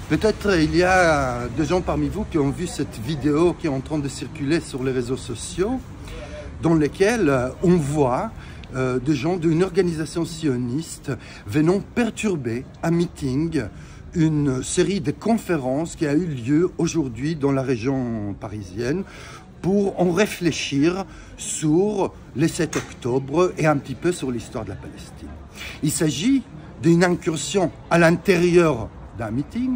Peut-être il y a des gens parmi vous qui ont vu cette vidéo qui est en train de circuler sur les réseaux sociaux, dans lesquels on voit des gens d'une organisation sioniste venant perturber un meeting, une série de conférences qui a eu lieu aujourd'hui dans la région parisienne pour en réfléchir sur le 7 octobre et un petit peu sur l'histoire de la Palestine. Il s'agit d'une incursion à l'intérieur d'un meeting,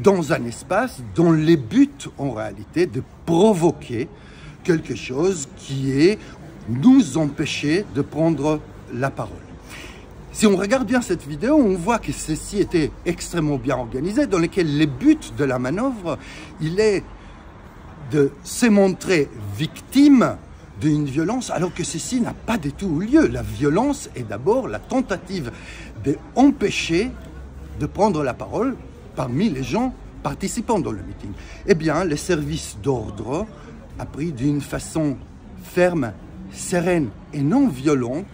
dans un espace dont le but, en réalité, de provoquer quelque chose qui est nous empêcher de prendre la parole. Si on regarde bien cette vidéo, on voit que ceci était extrêmement bien organisé, dans lequel le but de la manœuvre, il est de se montrer victime d'une violence, alors que ceci n'a pas du tout eu lieu. La violence est d'abord la tentative d'empêcher de prendre la parole parmi les gens participant dans le meeting. Eh bien, le service d'ordre a pris d'une façon ferme, sereine et non violente,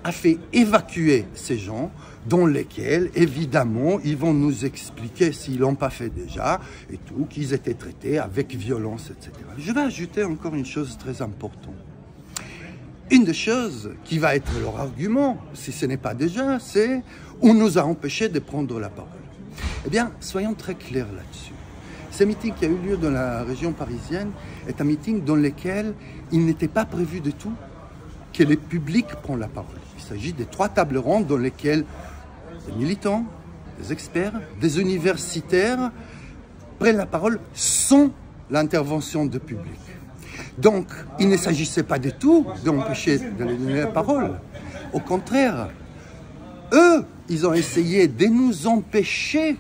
a fait évacuer ces gens dans lesquels, évidemment, ils vont nous expliquer s'ils ne l'ont pas fait déjà, et tout, qu'ils étaient traités avec violence, etc. Je vais ajouter encore une chose très importante. Une des choses qui va être leur argument, si ce n'est pas déjà, c'est « on nous a empêchés de prendre la parole ». Eh bien, soyons très clairs là-dessus. Ce meeting qui a eu lieu dans la région parisienne est un meeting dans lequel il n'était pas prévu du tout que le public prenne la parole. Il s'agit des 3 tables rondes dans lesquelles des militants, des experts, des universitaires prennent la parole sans l'intervention du public. Donc, il ne s'agissait pas du tout d'empêcher de leur donner la parole. Au contraire, eux, ils ont essayé de nous empêcher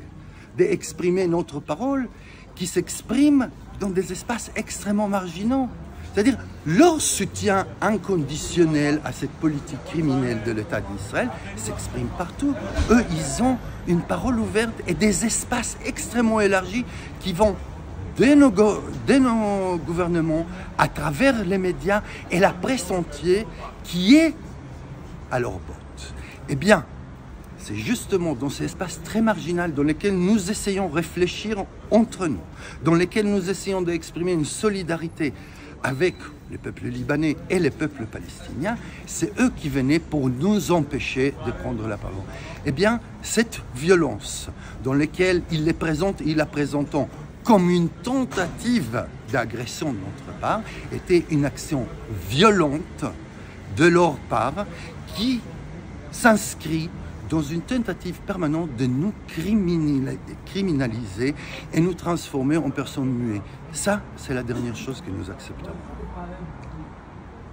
d'exprimer notre parole qui s'exprime dans des espaces extrêmement marginaux. C'est-à-dire, leur soutien inconditionnel à cette politique criminelle de l'État d'Israël s'exprime partout. Eux, ils ont une parole ouverte et des espaces extrêmement élargis qui vont de nos gouvernements, à travers les médias et la presse entière qui est à leur botte. Eh bien, c'est justement dans ces espaces très marginaux dans lesquels nous essayons de réfléchir entre nous, dans lesquels nous essayons d'exprimer une solidarité avec le peuple libanais et le peuple palestinien, c'est eux qui venaient pour nous empêcher de prendre la parole. Eh bien, cette violence dans laquelle il la présentant comme une tentative d'agression de notre part, était une action violente de leur part qui s'inscrit dans une tentative permanente de nous criminaliser et nous transformer en personnes muettes. Ça, c'est la dernière chose que nous acceptons.